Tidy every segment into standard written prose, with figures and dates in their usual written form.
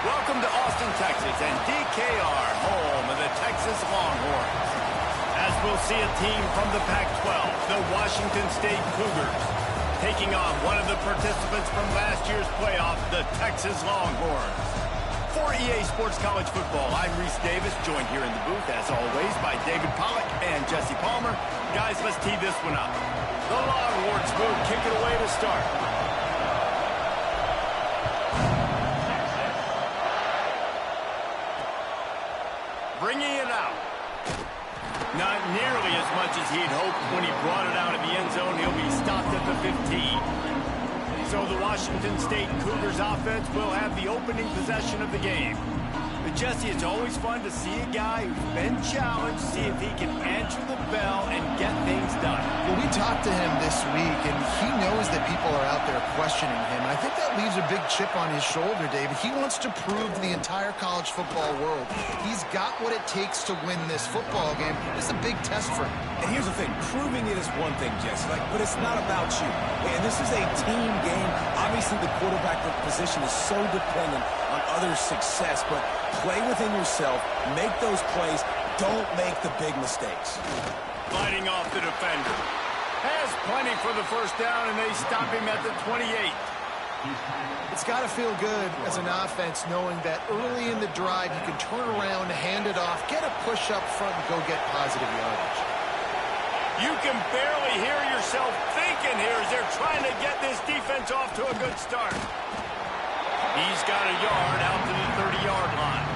Welcome to Austin, Texas, and DKR, home of the Texas Longhorns. As we'll see a team from the Pac-12, the Washington State Cougars, taking on one of the participants from last year's playoff, the Texas Longhorns. For EA Sports College Football, I'm Reese Davis, joined here in the booth, as always, by David Pollack and Jesse Palmer. Guys, let's tee this one up. The Longhorns will kick it away to start. Bringing it out. Not nearly as much as he'd hoped when he brought it out of the end zone. He'll be stopped at the 15. So the Washington State Cougars offense will have the opening possession of the game. But Jesse, it's always fun to see a guy who's been challenged, see if he can answer the bell and get things done. Well, we talked to him this week, and he knows that people are out there questioning him. And I think that leaves a big chip on his shoulder, David. He wants to prove to the entire college football world he's got what it takes to win this football game. It's a big test for him. And here's the thing, proving it is one thing, Jesse, but it's not about you. And this is a team game. Obviously, the quarterback position is so dependent on others' success, but play within yourself, make those plays, don't make the big mistakes. Fighting off the defender. Has plenty for the first down, and they stop him at the 28. It's got to feel good as an offense knowing that early in the drive you can turn around, hand it off, get a push up front, and go get positive yardage. You can barely hear yourself thinking here as they're trying to get this defense off to a good start. He's got a yard out to the 30-yard line.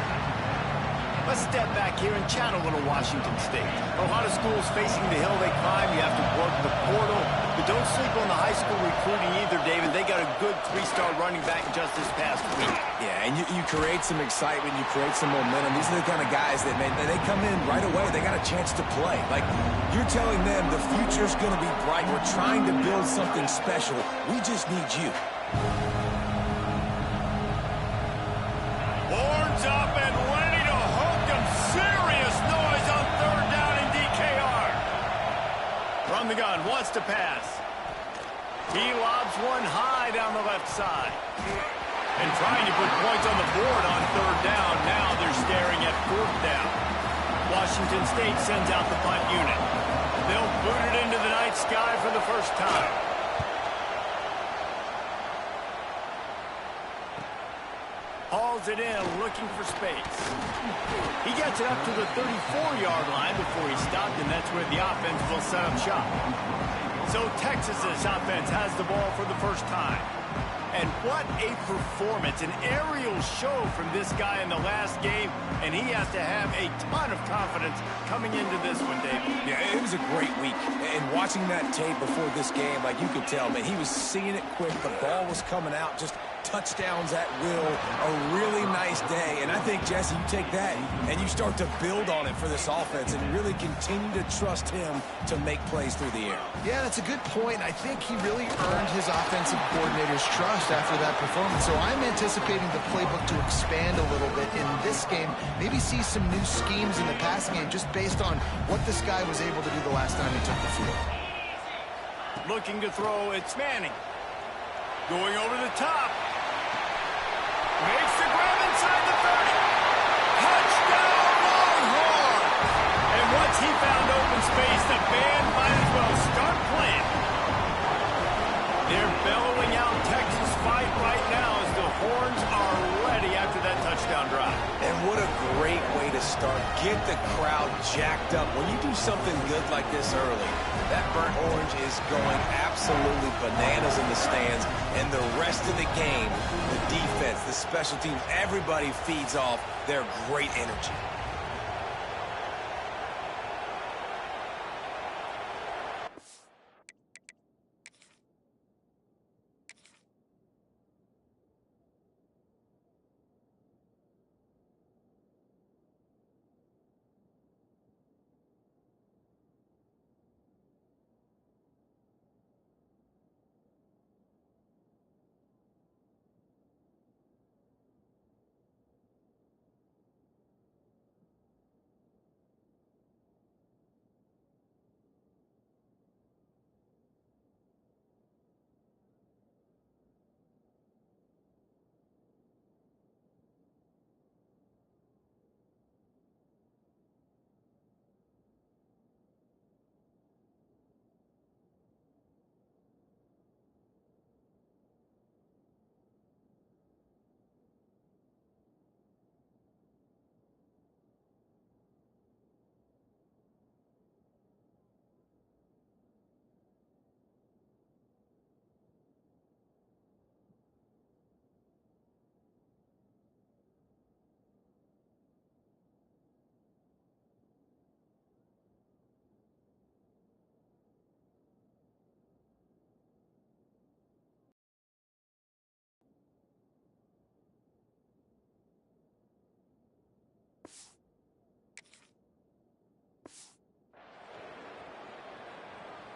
Let's step back here and chat a little Washington State. A lot of schools facing the hill they climb. You have to work the portal. But don't sleep on the high school recruiting either, David. They got a good three-star running back just this past week. Yeah, and you create some excitement. You create some momentum. These are the kind of guys that, man, they come in right away. They got a chance to play. Like, you're telling them the future's going to be bright. We're trying to build something special. We just need you. Horns up and ready to hook them. Serious noise on third down in DKR. From the gun, wants to pass. He lobs one high down the left side. And trying to put points on the board on third down. Now they're staring at fourth down. Washington State sends out the punt unit. They'll boot it into the night sky for the first time. Hauls it in, looking for space. He gets it up to the 34-yard line before he stopped, and that's where the offense will set up shop. So Texas's offense has the ball for the first time. And what a performance, an aerial show from this guy in the last game, and he has to have a ton of confidence coming into this one, David. Yeah, it was a great week. And watching that tape before this game, like you could tell, man, he was seeing it quick. The ball was coming out, just touchdowns at will. A really nice day. And I think, Jesse, you take that and you start to build on it for this offense and really continue to trust him to make plays through the air. Yeah, that's a good point. I think he really earned his offensive coordinator's trust after that performance. So I'm anticipating the playbook to expand a little bit in this game. Maybe see some new schemes in the passing game just based on what this guy was able to do the last time he took the field. Looking to throw, it's Manning. Going over the top. Makes the grab inside the 30. Touchdown, Longhorn! And once he found open space, the band might as well start playing. They're bellowing out Texas fight right now as the horns are ready after that touchdown drive. And what a great way to start. Get the crowd jacked up. When you do something good like this early, that burnt orange is going absolutely bananas in the stands. And the rest of the game, the defense, the special teams, everybody feeds off their great energy.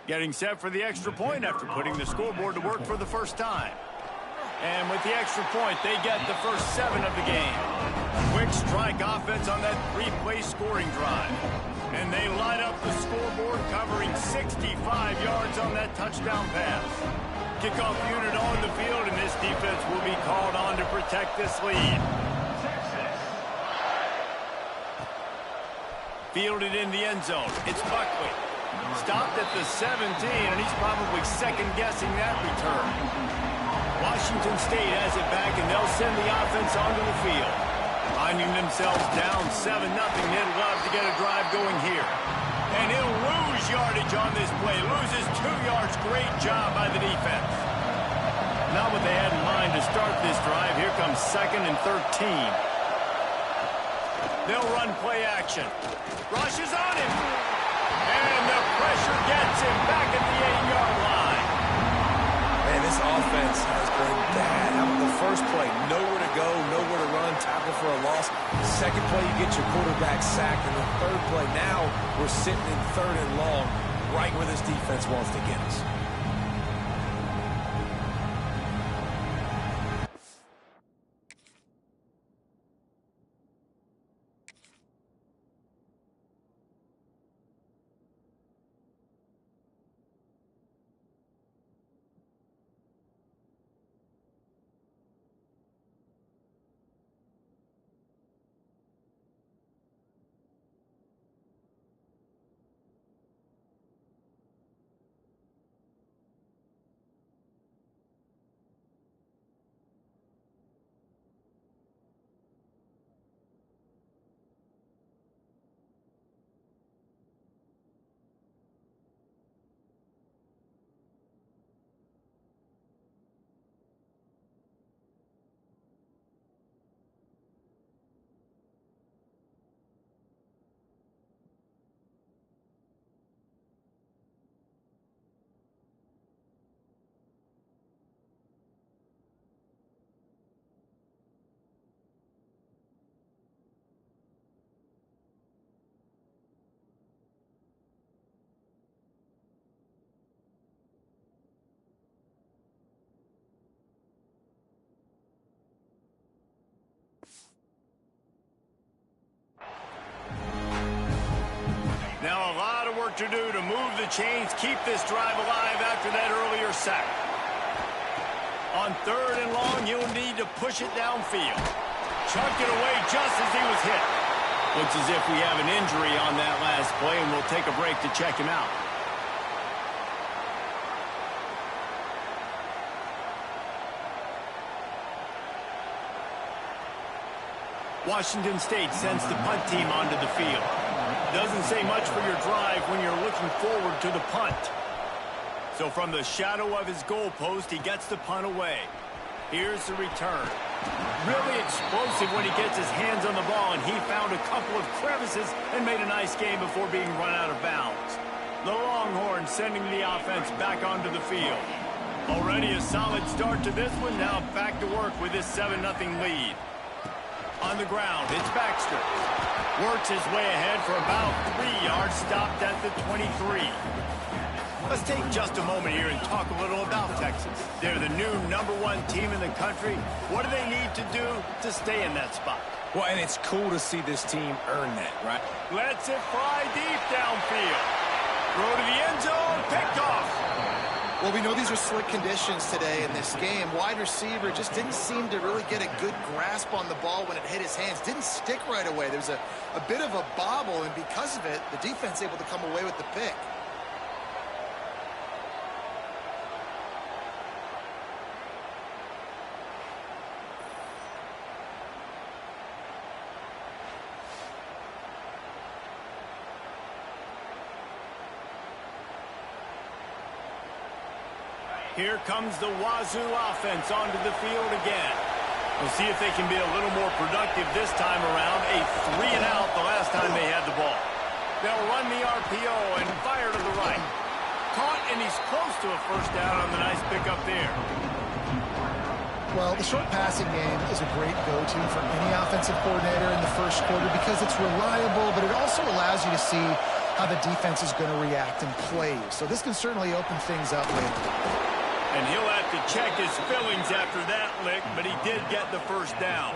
Getting set for the extra point after putting the scoreboard to work for the first time. And with the extra point, they get the first 7 of the game. Quick strike offense on that 3-play scoring drive. And they light up the scoreboard, covering 65 yards on that touchdown pass. Kickoff unit on the field, and this defense will be called on to protect this lead. Fielded in the end zone. It's Buckley. Stopped at the 17, and he's probably second-guessing that return. Washington State has it back, and they'll send the offense onto the field. Finding themselves down 7-0, they'd love to get a drive going here. And he'll lose yardage on this play. Loses 2 yards. Great job by the defense. Not what they had in mind to start this drive. Here comes 2nd and 13. They'll run play action. Rush is on him. And the pressure gets him back at the 8-yard line. Man, this offense has been bad. How about the first play? Nowhere to go, nowhere to run, tackle for a loss. Second play, you get your quarterback sacked. And the third play, now we're sitting in 3rd and long, right where this defense wants to get us. Now a lot of work to do to move the chains, keep this drive alive after that earlier sack. On 3rd and long, he'll need to push it downfield. Chucked it away just as he was hit. Looks as if we have an injury on that last play, and we'll take a break to check him out. Washington State sends the punt team onto the field. Doesn't say much for your drive when you're looking forward to the punt. So from the shadow of his goalpost, he gets the punt away. Here's the return. Really explosive when he gets his hands on the ball, and he found a couple of crevices and made a nice game before being run out of bounds. The Longhorns sending the offense back onto the field. Already a solid start to this one. Now back to work with this 7-0 lead. On the ground, it's Baxter. Works his way ahead for about 3 yards, stopped at the 23. Let's take just a moment here and talk a little about Texas. They're the new #1 team in the country. What do they need to do to stay in that spot? Well, and it's cool to see this team earn that, right? Lets it fly deep downfield. Throw to the end zone, picked off. Well, we know these are slick conditions today in this game. Wide receiver just didn't seem to really get a good grasp on the ball when it hit his hands. Didn't stick right away. There's a bit of a bobble, and because of it, the defense able to come away with the pick. Here comes the Wazoo offense onto the field again. We'll see if they can be a little more productive this time around. A 3-and-out the last time they had the ball. They'll run the RPO and fire to the right. Caught, and he's close to a first down on the nice pickup there. Well, the short passing game is a great go-to for any offensive coordinator in the first quarter because it's reliable, but it also allows you to see how the defense is going to react and play. So this can certainly open things up later. And he'll have to check his fillings after that lick, but he did get the first down.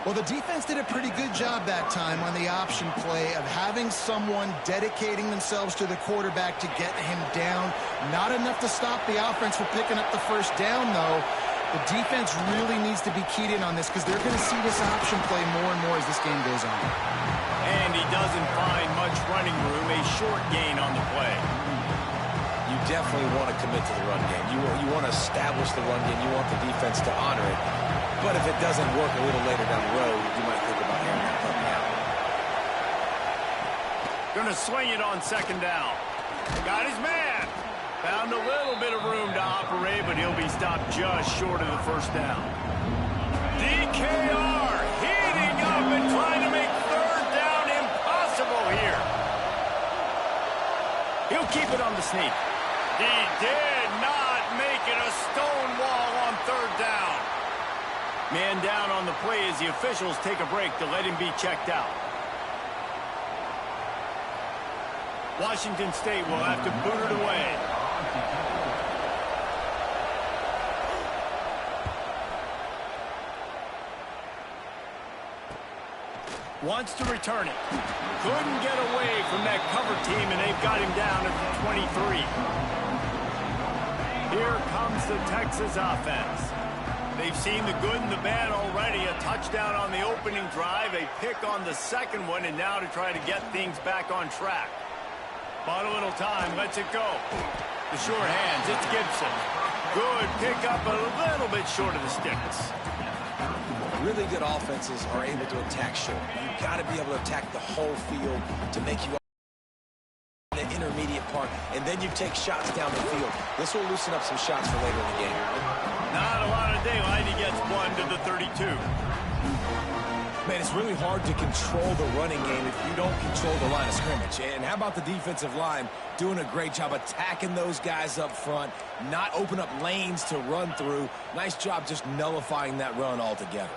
Well, the defense did a pretty good job that time on the option play of having someone dedicating themselves to the quarterback to get him down. Not enough to stop the offense from picking up the first down, though. The defense really needs to be keyed in on this because they're going to see this option play more and more as this game goes on. And he doesn't find much running room, a short gain on the play. You definitely want to commit to the run game. You want to establish the run game. You want the defense to honor it. But if it doesn't work a little later down the road, you might think about airing that puppy out. Going to swing it on 2nd down. Got his man. Found a little bit of room to operate, but he'll be stopped just short of the first down. DKR heating up and trying to make 3rd down impossible here. He'll keep it on the sneak. He did not make it a stone wall on 3rd down. Man down on the play as the officials take a break to let him be checked out. Washington State will have to boot it away. Wants to return it. Couldn't get away from that cover team, and they've got him down at the 23. Here comes the Texas offense. They've seen the good and the bad already. A touchdown on the opening drive, a pick on the second one, and now to try to get things back on track. Bought a little time, lets it go. The short hands, it's Gibson. Good pick up, a little bit short of the sticks. Really good offenses are able to attack short. You've got to be able to attack the whole field to make you the intermediate part, and then you take shots down the field. This will loosen up some shots for later in the game. Not a lot of daylight. He gets one to the 32. Man, it's really hard to control the running game if you don't control the line of scrimmage. And how about the defensive line doing a great job attacking those guys up front, not open up lanes to run through. Nice job just nullifying that run altogether.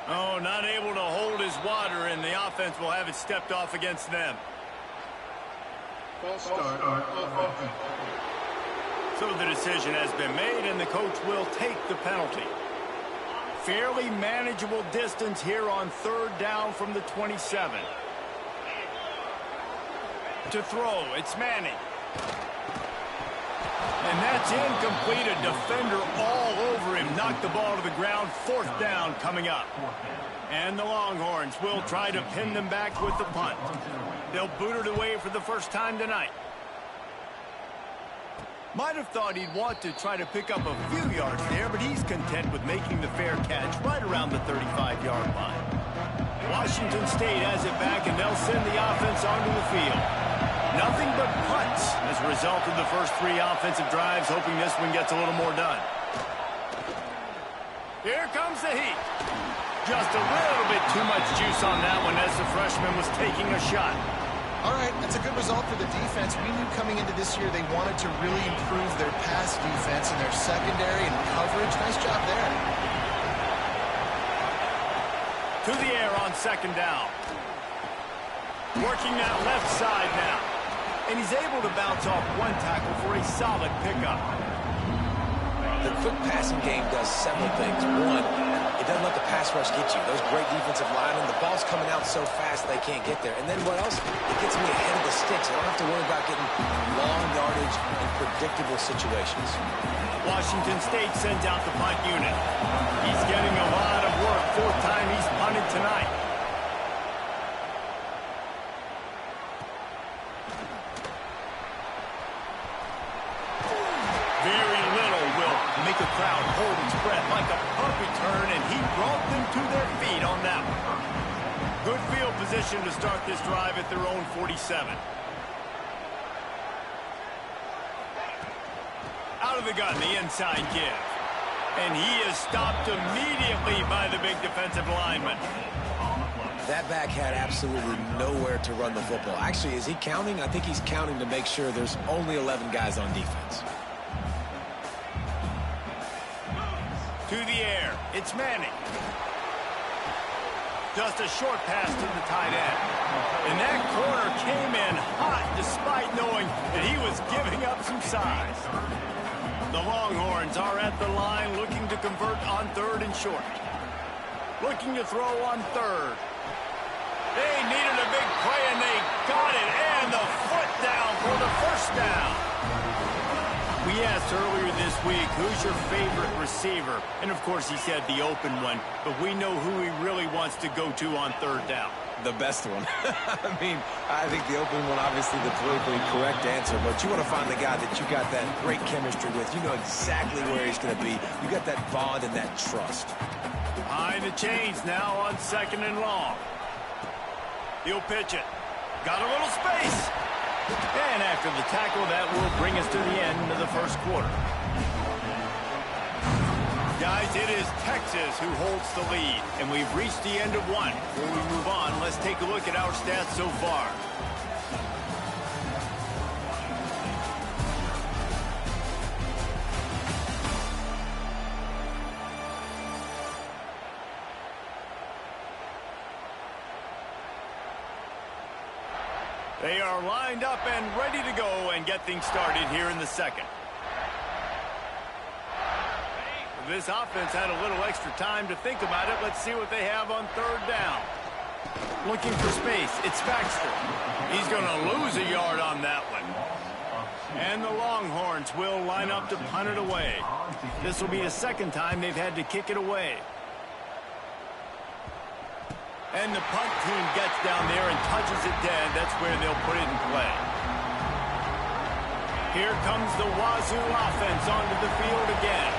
Oh, not able to hold his water, and the offense will have it stepped off against them. False start on offense. So the decision has been made, and the coach will take the penalty. Fairly manageable distance here on third down from the 27. To throw, it's Manning. And that's incomplete. A defender all over him. Knocked the ball to the ground. Fourth down coming up. And the Longhorns will try to pin them back with the punt. They'll boot it away for the first time tonight. Might have thought he'd want to try to pick up a few yards there, but he's content with making the fair catch right around the 35-yard line. Washington State has it back, and they'll send the offense onto the field. Nothing but punts as a result of the first three offensive drives, hoping this one gets a little more done. Here comes the heat. Just a little bit too much juice on that one as the freshman was taking a shot. All right, that's a good result for the defense. We knew coming into this year they wanted to really improve their pass defense and their secondary and coverage. Nice job there. To the air on second down. Working that left side now. And he's able to bounce off one tackle for a solid pickup. The quick passing game does several things. One, it doesn't let the pass rush get you. Those great defensive linemen, the ball's coming out so fast they can't get there. And then what else? It gets me ahead of the sticks. I don't have to worry about getting long yardage in predictable situations. Washington State sends out the punt unit. He's getting a lot of work. Fourth time he's punted tonight. Make a crowd hold its breath like a punt return, and he brought them to their feet on that one. Good field position to start this drive at their own 47. Out of the gun, the inside give. And he is stopped immediately by the big defensive lineman. That back had absolutely nowhere to run the football. Actually, is he counting? I think he's counting to make sure there's only 11 guys on defense. To the air, it's Manning. Just a short pass to the tight end. And that corner came in hot despite knowing that he was giving up some size. The Longhorns are at the line looking to convert on third and short. Looking to throw on third. They needed a big play and they got it. And the foot down for the first down. We asked earlier this week, who's your favorite receiver? And, of course, he said the open one. But we know who he really wants to go to on third down. The best one. I mean, I think the open one, obviously the politically correct answer. But you want to find the guy that you got that great chemistry with. You know exactly where he's going to be. You got that bond and that trust. Behind the chains now on second and long. He'll pitch it. Got a little space. And after the tackle, that will bring us to the end of the first quarter. Guys, it is Texas who holds the lead, and we've reached the end of one. Before we move on, let's take a look at our stats so far. They are lined up and ready to go and get things started here in the second. This offense had a little extra time to think about it. Let's see what they have on third down. Looking for space. It's Baxter. He's going to lose a yard on that one. And the Longhorns will line up to punt it away. This will be the second time they've had to kick it away. And the punt team gets down there and touches it dead. That's where they'll put it in play. Here comes the Wazoo offense onto the field again.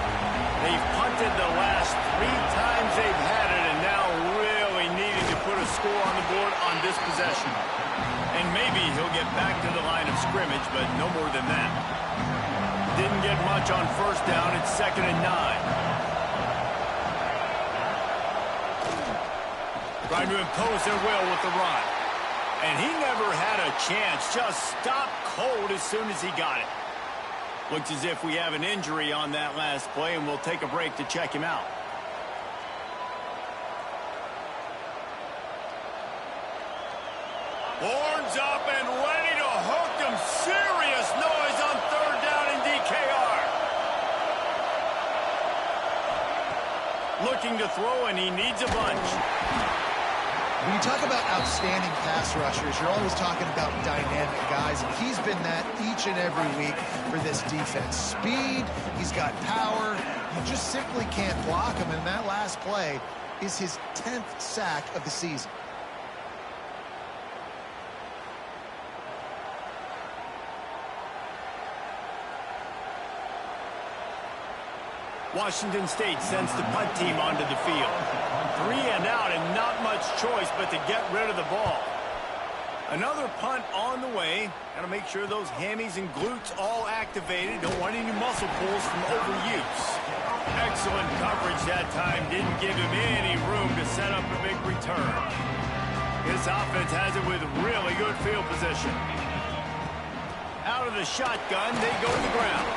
They've punted the last 3 times they've had it, and now really needing to put a score on the board on this possession. And maybe he'll get back to the line of scrimmage, but no more than that. Didn't get much on first down. It's 2nd and 9. Trying to impose their will with the run. And he never had a chance. Just stopped cold as soon as he got it. Looks as if we have an injury on that last play, and we'll take a break to check him out. Horns up and ready to hook them. Serious noise on third down in DKR. looking to throw, and he needs a bunch. When you talk about outstanding pass rushers, you're always talking about dynamic guys, and he's been that each and every week for this defense. Speed, he's got power. You just simply can't block him, and that last play is his 10th sack of the season. Washington State sends the punt team onto the field. 3 and out, and not much choice but to get rid of the ball. Another punt on the way. Got to make sure those hammies and glutes all activated. Don't want any muscle pulls from overuse. Excellent coverage that time. Didn't give him any room to set up a big return. This offense has it with really good field position. Out of the shotgun, they go to the ground.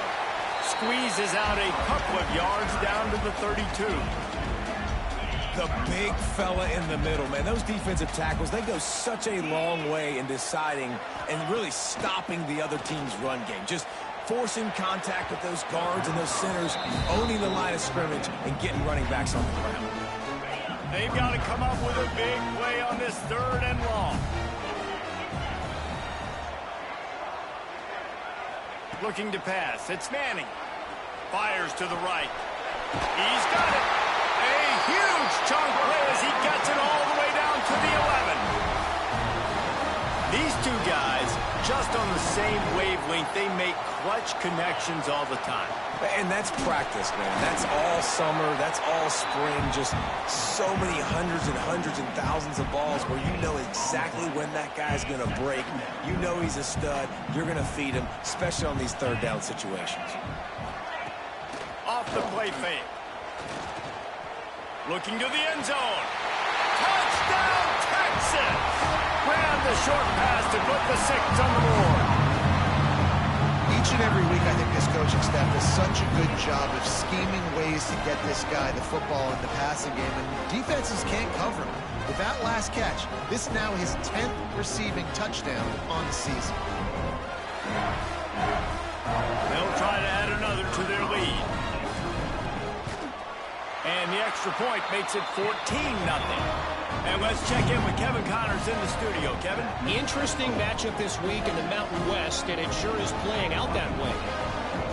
Squeezes out a couple of yards down to the 32. The big fella in the middle, man. Those defensive tackles, they go such a long way in deciding and really stopping the other team's run game. Just forcing contact with those guards and those centers, owning the line of scrimmage, and getting running backs on the ground. They've got to come up with a big play on this 3rd and long. Looking to pass. It's Manning. Fires to the right. He's got it. A huge chunk play as he gets it all the way down to the 11. These two guys, just on the same wavelength, they make clutch connections all the time. And that's practice, man. That's all summer. That's all spring. Just so many hundreds and thousands of balls where you know exactly when that guy's going to break. You know he's a stud. You're going to feed him, especially on these 3rd down situations. Off the play fake. Looking to the end zone. Touchdown, Texas! Ran the short pass to put the 6 on the board. Each and every week, I think this coaching staff does such a good job of scheming ways to get this guy the football in the passing game, and defenses can't cover him. With that last catch, this is now his 10th receiving touchdown on the season. They'll try to add another to their lead. And the extra point makes it 14-0. And let's check in with Kevin Connors in the studio. Kevin? Interesting matchup this week in the Mountain West, and it sure is playing out that way.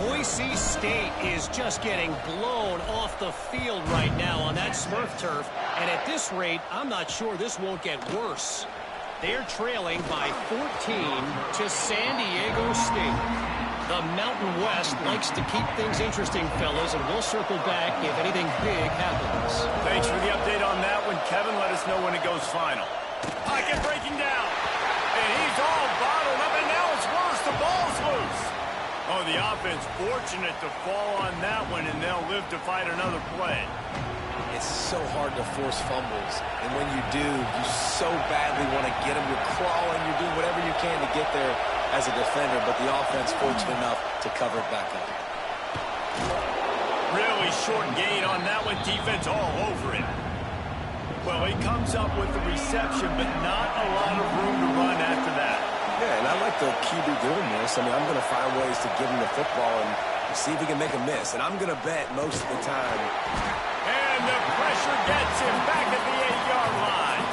Boise State is just getting blown off the field right now on that Smurf turf. And at this rate, I'm not sure this won't get worse. They're trailing by 14 to San Diego State. The Mountain West likes to keep things interesting, fellas, and we'll circle back if anything big happens. Thanks for the update on that one, Kevin. Let us know when it goes final. Pocket breaking down. And he's all bottled up, and now it's worse. The ball's loose. Oh, the offense fortunate to fall on that one, and they'll live to fight another play. It's so hard to force fumbles, and when you do, you so badly want to get them. You're crawling, you're doing whatever you can to get there as a defender, but the offense fortunate enough to cover it back up. Really short gain on that one. Defense all over it. Well, he comes up with the reception, but not a lot of room to run after that. Yeah, and I like the QB doing this. I mean, I'm going to find ways to give him the football and see if he can make a miss, and I'm going to bet most of the time. And the pressure gets him back at the 8-yard line.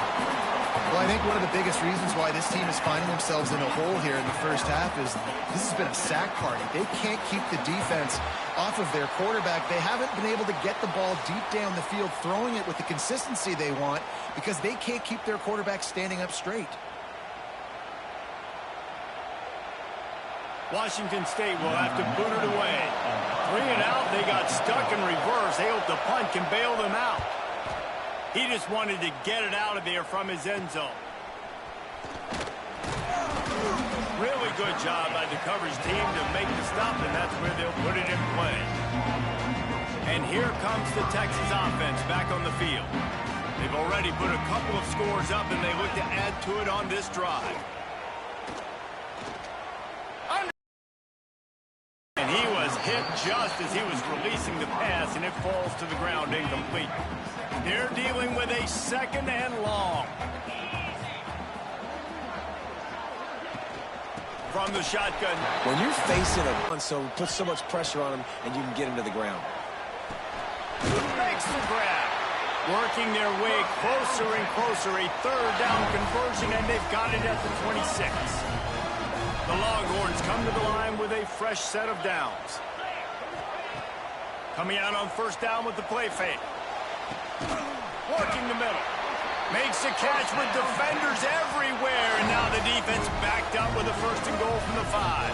Well, I think one of the biggest reasons why this team is finding themselves in a hole here in the first half is this has been a sack party. They can't keep the defense off of their quarterback. They haven't been able to get the ball deep down the field, throwing it with the consistency they want because they can't keep their quarterback standing up straight. Washington State will have to boot it away. 3 and out, they got stuck in reverse. They hope the punt can bail them out. He just wanted to get it out of there from his end zone. Really good job by the coverage team to make the stop, and that's where they'll put it in play. And here comes the Texas offense back on the field. They've already put a couple of scores up, and they look to add to it on this drive. And he was hit just as he was releasing the pass, and it falls to the ground incomplete. They're dealing with a 2nd and long. From the shotgun. When you're facing a run, so put so much pressure on him, and you can get him to the ground. Makes the grab. Working their way closer and closer. A third down conversion, and they've got it at the 26. The Longhorns come to the line with a fresh set of downs. Coming out on first down with the play fake. Working the middle. Makes a catch with defenders everywhere, and now the defense backed up with a first and goal from the 5.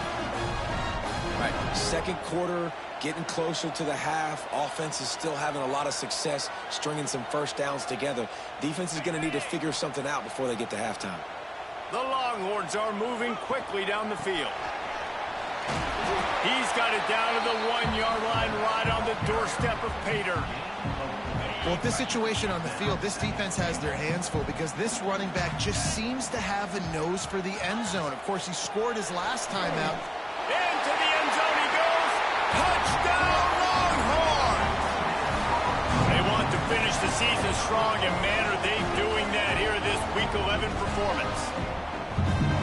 Right, second quarter, getting closer to the half. Offense is still having a lot of success stringing some first downs together. Defense is going to need to figure something out before they get to halftime. The Longhorns are moving quickly down the field. He's got it down to the 1-yard line, right on the doorstep of Pater. Well, with this situation on the field, this defense has their hands full because this running back just seems to have a nose for the end zone. Of course, he scored his last time out. Into the end zone he goes. Touchdown, Longhorns! They want to finish the season strong, and man, are they doing that here in this Week 11 performance.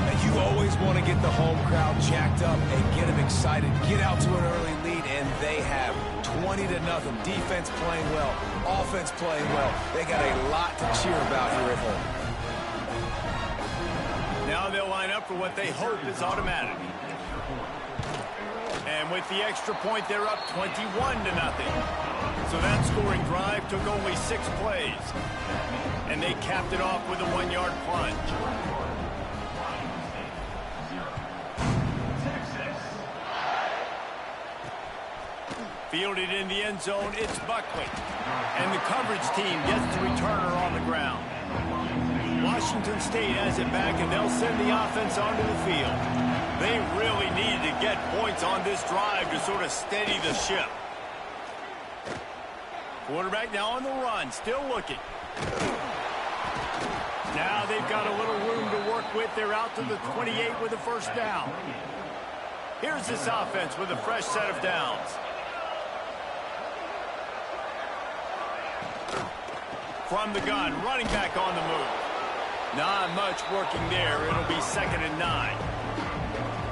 And you always want to get the home crowd jacked up and get them excited. Get out to an early lead, and they have 20-0. Defense playing well, offense playing well. They got a lot to cheer about here at home. Now they'll line up for what they hope is automatic. And with the extra point, they're up 21-0. So that scoring drive took only 6 plays. And they capped it off with a 1-yard plunge. Fielded in the end zone, it's Buckley. And the coverage team gets the returner on the ground. Washington State has it back, and they'll send the offense onto the field. They really needed to get points on this drive to sort of steady the ship. Quarterback now on the run, still looking. Now they've got a little room to work with. They're out to the 28 with a first down. Here's this offense with a fresh set of downs. From the gun, running back on the move. Not much working there. It'll be 2nd and 9.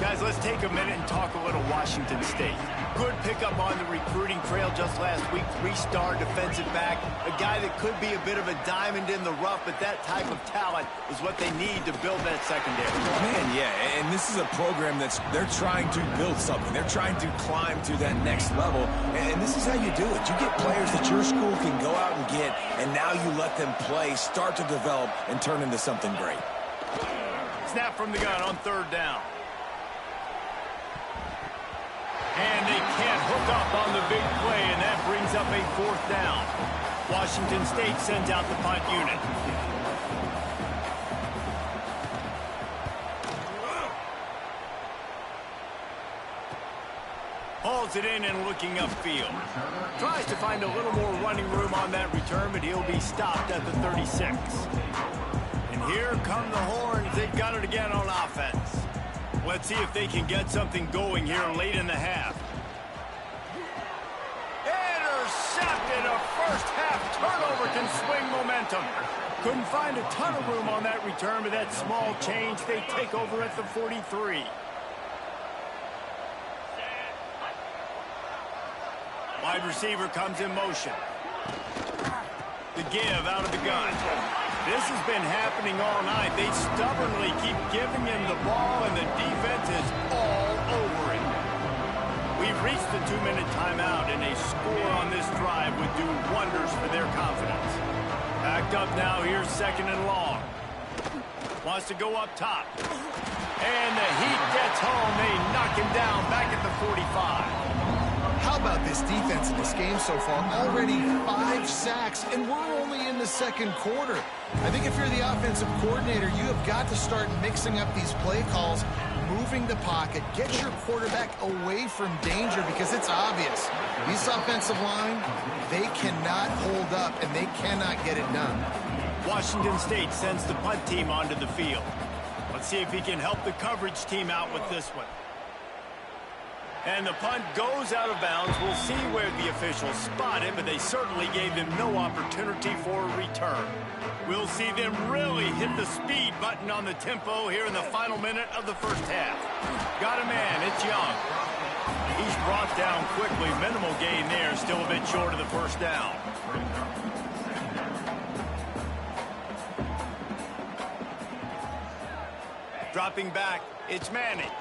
Guys, let's take a minute and talk a little Washington State. Good pickup on the recruiting trail just last week. 3-star defensive back. A guy that could be a bit of a diamond in the rough, but that type of talent is what they need to build that secondary. Man, yeah, and this is a program they're trying to build something. They're trying to climb to that next level, and this is how you do it. You get players that your school can go out and get, and now you let them play, start to develop, and turn into something great. Snap from the gun on 3rd down. And they can't hook up on the big play, and that brings up a 4th down. Washington State sends out the punt unit. Hauls it in and looking upfield. Tries to find a little more running room on that return, but he'll be stopped at the 36. And here come the Horns. They've got it again on offense. Let's see if they can get something going here late in the half. Intercepted. A first-half turnover can swing momentum. Couldn't find a ton of room on that return, but that small change, they take over at the 43. Wide receiver comes in motion. The give out of the gun. This has been happening all night. They stubbornly keep giving him the ball, and the defense is all over it. We've reached the 2-minute timeout, and a score on this drive would do wonders for their confidence. Backed up now, here's 2nd and long. Wants to go up top. And the heat gets home. They knock him down back at the 45. How about this defense in this game so far? Already 5 sacks, and we're only in the 2nd quarter. I think if you're the offensive coordinator, you have got to start mixing up these play calls, moving the pocket, get your quarterback away from danger, because it's obvious. This offensive line, they cannot hold up, and they cannot get it done. Washington State sends the punt team onto the field. Let's see if he can help the coverage team out with this one. And the punt goes out of bounds. We'll see where the officials spot it, but they certainly gave him no opportunity for a return. We'll see them really hit the speed button on the tempo here in the final minute of the first half. Got a man, it's Young. He's brought down quickly. Minimal gain there, still a bit short of the first down. Dropping back, it's Manning.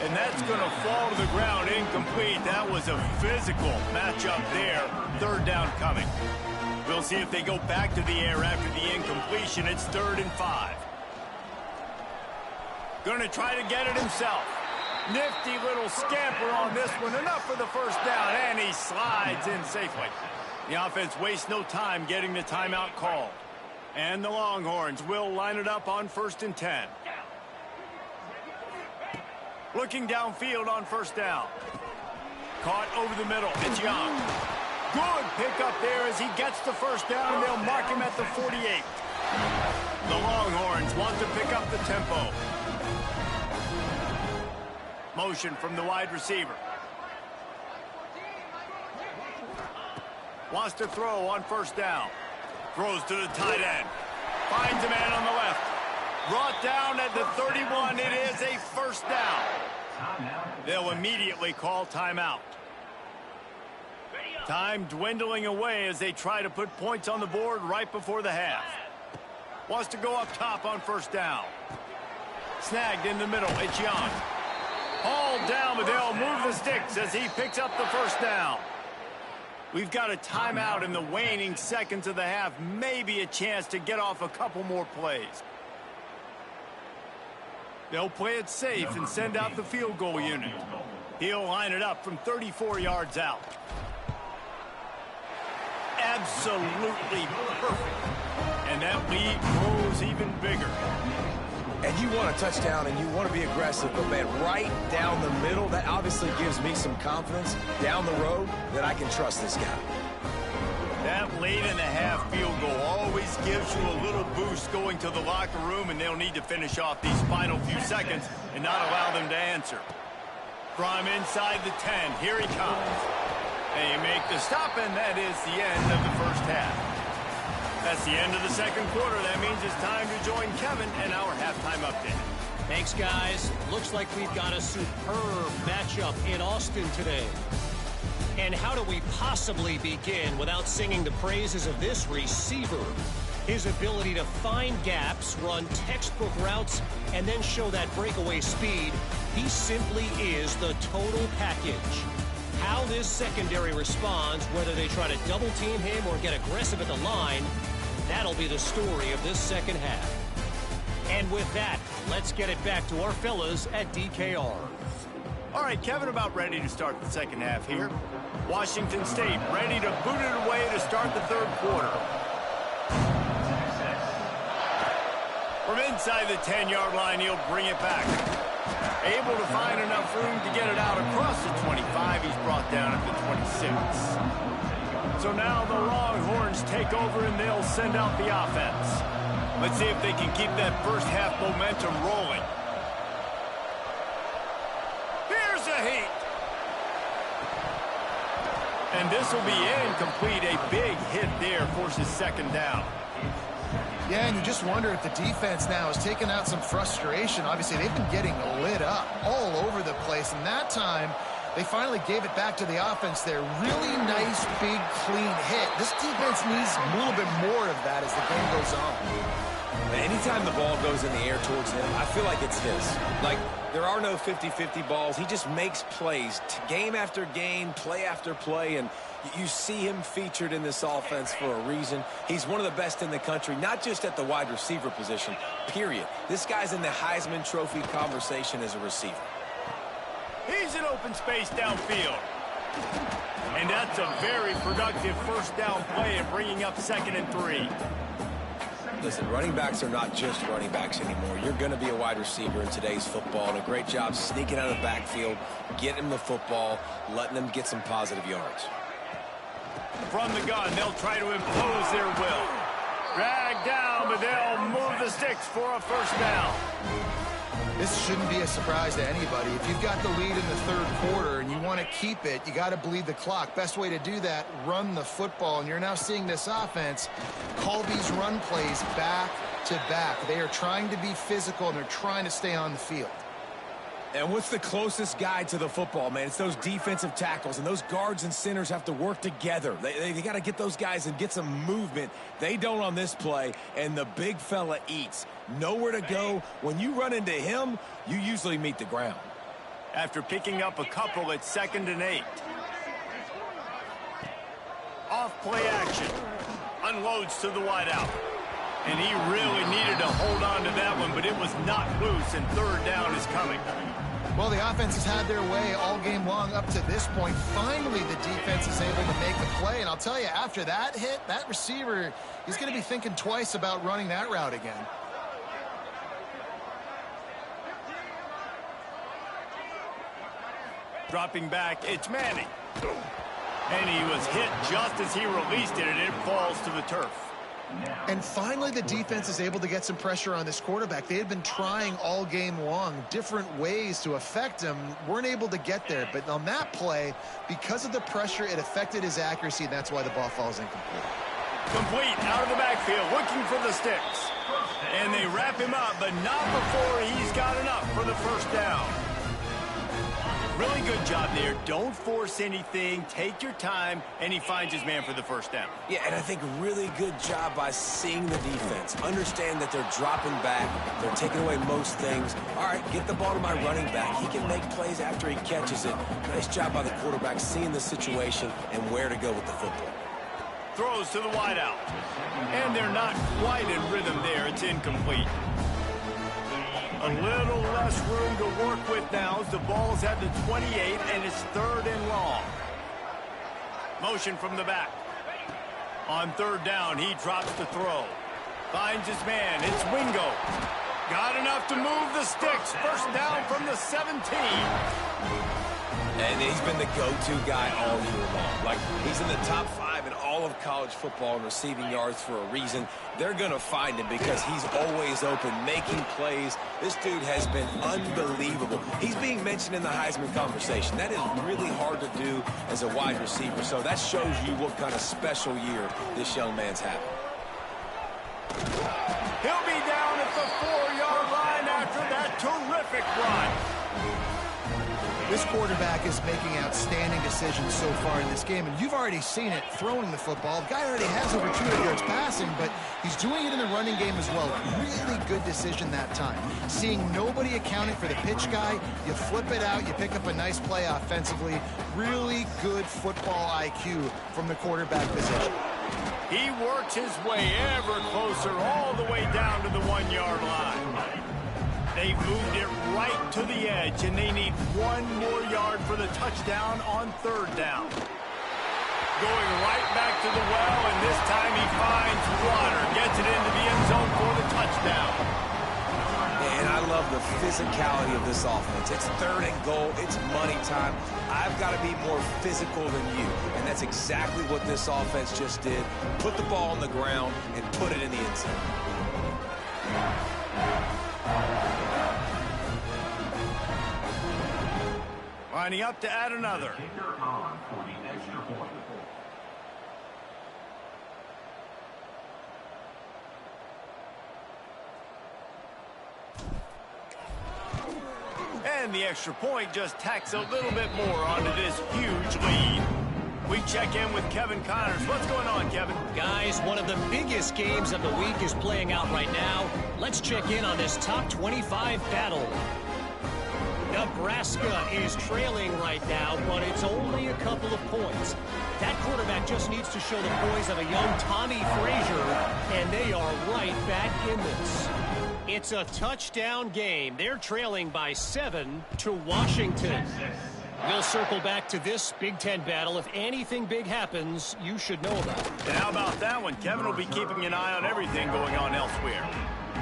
And that's going to fall to the ground incomplete. That was a physical matchup there. Third down coming. We'll see if they go back to the air after the incompletion. It's 3rd and 5. Going to try to get it himself. Nifty little scamper on this one. Enough for the first down, and he slides in safely. The offense wastes no time getting the timeout called. And the Longhorns will line it up on 1st and 10. Looking downfield on 1st down. Caught over the middle. It's Young. Good pickup there as he gets the first down. They'll mark him at the 48. The Longhorns want to pick up the tempo. Motion from the wide receiver. Wants to throw on 1st down. Throws to the tight end. Finds a man on the left. Brought down at the 31. It is a 1st down. They'll immediately call timeout. Time dwindling away as they try to put points on the board right before the half. Wants to go up top on 1st down. Snagged in the middle. It's Young. Hauled down, but they'll move the sticks as he picks up the 1st down. We've got a timeout in the waning seconds of the half. Maybe a chance to get off a couple more plays. They'll play it safe and send out the field goal unit. He'll line it up from 34 yards out. Absolutely perfect. And that lead grows even bigger. And you want a touchdown and you want to be aggressive, but man, right down the middle, that obviously gives me some confidence down the road that I can trust this guy. That late-in-the-half field goal always gives you a little boost going to the locker room, and they'll need to finish off these final few seconds and not allow them to answer. From inside the 10, here he comes. They make the stop, and that is the end of the first half. That's the end of the second quarter. That means it's time to join Kevin and our halftime update. Thanks, guys. Looks like we've got a superb matchup in Austin today. And how do we possibly begin without singing the praises of this receiver? His ability to find gaps, run textbook routes, and then show that breakaway speed. He simply is the total package. How this secondary responds, whether they try to double-team him or get aggressive at the line, that'll be the story of this second half. And with that, let's get it back to our fellas at DKR. All right, Kevin, about ready to start the second half here. Washington State ready to boot it away to start the third quarter. From inside the 10-yard line, he'll bring it back. Able to find enough room to get it out across the 25. He's brought down at the 26. So now the Longhorns take over and they'll send out the offense. Let's see if they can keep that first half momentum rolling. Here's a heat. And this will be incomplete. A big hit there forces 2nd down. Yeah, and you just wonder if the defense now has taken out some frustration. Obviously, they've been getting lit up all over the place. And that time, they finally gave it back to the offense there. Really nice, big, clean hit. This defense needs a little bit more of that as the game goes on. Anytime the ball goes in the air towards him, I feel like it's his. Like, there are no 50-50 balls. He just makes plays, game after game, play after play, and you see him featured in this offense for a reason. He's one of the best in the country, not just at the wide receiver position, period. This guy's in the Heisman Trophy conversation as a receiver. He's in open space downfield. And that's a very productive first down play and bringing up 2nd and 3. Listen, running backs are not just running backs anymore. You're going to be a wide receiver in today's football, and a great job sneaking out of the backfield, getting him the football, letting them get some positive yards. From the gun, they'll try to impose their will. Drag down, but they'll move the sticks for a first down. This shouldn't be a surprise to anybody. If you've got the lead in the third quarter and you want to keep it, you got to bleed the clock. Best way to do that, run the football. And you're now seeing this offense call these run plays back to back. They are trying to be physical, and they're trying to stay on the field. And what's the closest guy to the football, man? It's those defensive tackles, and those guards and centers have to work together. They got to get those guys and get some movement. They don't on this play, and the big fella eats. Nowhere to go. When you run into him, you usually meet the ground. After picking up a couple, it's 2nd and 8. Off play action. Unloads to the wideout. And he really needed to hold on to that one, but it was not loose, and 3rd down is coming. Well, the offense has had their way all game long up to this point. Finally, the defense is able to make the play. And I'll tell you, after that hit, that receiver, he's going to be thinking twice about running that route again. Dropping back, it's Manning. And he was hit just as he released it, and it falls to the turf. And finally, the defense is able to get some pressure on this quarterback. They had been trying all game long different ways to affect him, weren't able to get there. But on that play, because of the pressure, it affected his accuracy, and that's why the ball falls incomplete. Complete, out of the backfield, looking for the sticks. And they wrap him up, but not before he's got enough for the 1st down. Really good job there. Don't force anything. Take your time, and he finds his man for the 1st down. Yeah, and I think really good job by seeing the defense. Understand that they're dropping back. They're taking away most things. All right, get the ball to my running back. He can make plays after he catches it. Nice job by the quarterback seeing the situation and where to go with the football. Throws to the wideout. And they're not quite in rhythm there. It's incomplete. A little less room to work with now as the ball's at the 28, and it's 3rd and long. Motion from the back. On 3rd down, he drops the throw. Finds his man. It's Wingo. Got enough to move the sticks. 1st down from the 17. And he's been the go-to guy all year long. Like, he's in the top 5 in all of college football in receiving yards for a reason. They're going to find him because he's always open, making plays. This dude has been unbelievable. He's being mentioned in the Heisman conversation. That is really hard to do as a wide receiver. So that shows you what kind of special year this young man's having. He'll be down at the 4-yard line after that terrific run. This quarterback is making outstanding decisions so far in this game, and you've already seen it throwing the football. The guy already has over 200 yards passing, but he's doing it in the running game as well. Really good decision that time. Seeing nobody accounting for the pitch guy, you flip it out, you pick up a nice play offensively. Really good football IQ from the quarterback position. He works his way ever closer all the way down to the 1-yard line. They've moved it right to the edge, and they need 1 more yard for the touchdown on 3rd down. Going right back to the well, and this time he finds water, gets it into the end zone for the touchdown. And I love the physicality of this offense. It's 3rd and goal. It's money time. I've got to be more physical than you. And that's exactly what this offense just did. Put the ball on the ground and put it in the end zone. Lining up to add another. And the extra point just tacks a little bit more onto this huge lead. We check in with Kevin Connors. What's going on, Kevin? Guys, one of the biggest games of the week is playing out right now. Let's check in on this top 25 battle. Nebraska is trailing right now, but it's only a couple of points. That quarterback just needs to show the poise of a young Tommy Frazier, and they are right back in this. It's a touchdown game. They're trailing by 7 to Washington. We'll circle back to this Big Ten battle. If anything big happens, you should know about it. And how about that one? Kevin will be keeping an eye on everything going on elsewhere.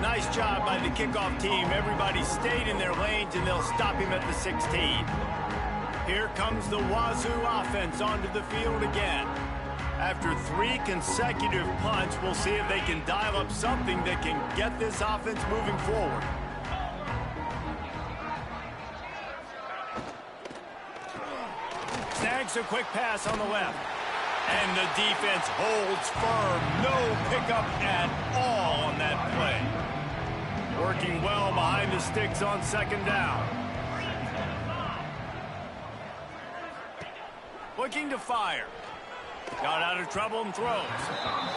Nice job by the kickoff team. Everybody stayed in their lanes, and they'll stop him at the 16. Here comes the Wazoo offense onto the field again. After 3 consecutive punts, we'll see if they can dial up something that can get this offense moving forward. Snags a quick pass on the left. And the defense holds firm. No pickup at all on that play. Working well behind the sticks on 2nd down. looking to fire. Got out of trouble and throws.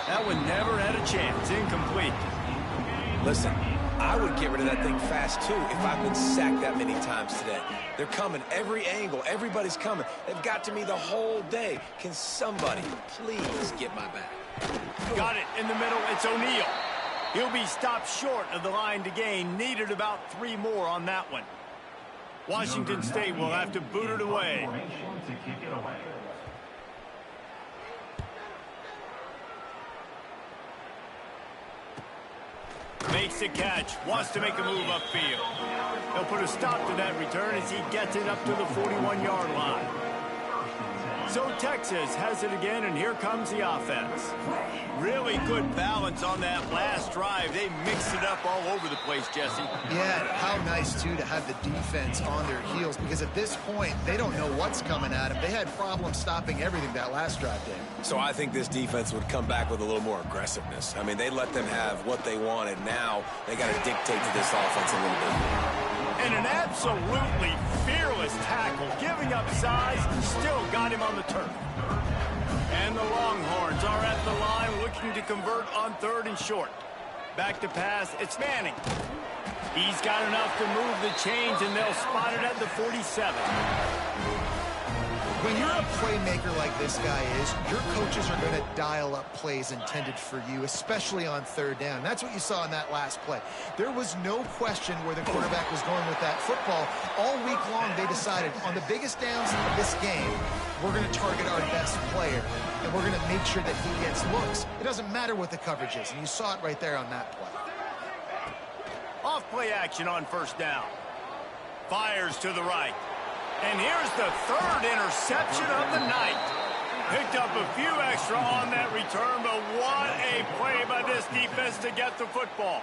That one never had a chance. Incomplete. Listen, I would get rid of that thing fast, too, if I've been sacked that many times today. They're coming every angle. Everybody's coming. They've got to me the whole day. Can somebody please get my back? Got it in the middle. It's O'Neal. He'll be stopped short of the line to gain. Needed about 3 more on that one. Washington State will have to boot it away. Makes the catch, wants to make a move upfield. He'll put a stop to that return as he gets it up to the 41-yard line. So Texas has it again, and here comes the offense. Really good balance on that last drive. They mixed it up all over the place, Jesse. Yeah, how nice, too, to have the defense on their heels, because at this point, they don't know what's coming at them. They had problems stopping everything that last drive, Dave. So I think this defense would come back with a little more aggressiveness. I mean, they let them have what they wanted. Now they got to dictate to this offense a little bit more. And an absolutely fearless tackle, giving up size, still got him on the turf. And the Longhorns are at the line looking to convert on 3rd and short. Back to pass, it's Manning. He's got enough to move the chains, and they'll spot it at the 47. When you're a playmaker like this guy is, your coaches are going to dial up plays intended for you, especially on 3rd down. That's what you saw in that last play. There was no question where the quarterback was going with that football. All week long, they decided on the biggest downs of this game, we're going to target our best player, and we're going to make sure that he gets looks. It doesn't matter what the coverage is, and you saw it right there on that play. Off play action on 1st down. Fires to the right. And here's the 3rd interception of the night. Picked up a few extra on that return, but what a play by this defense to get the football.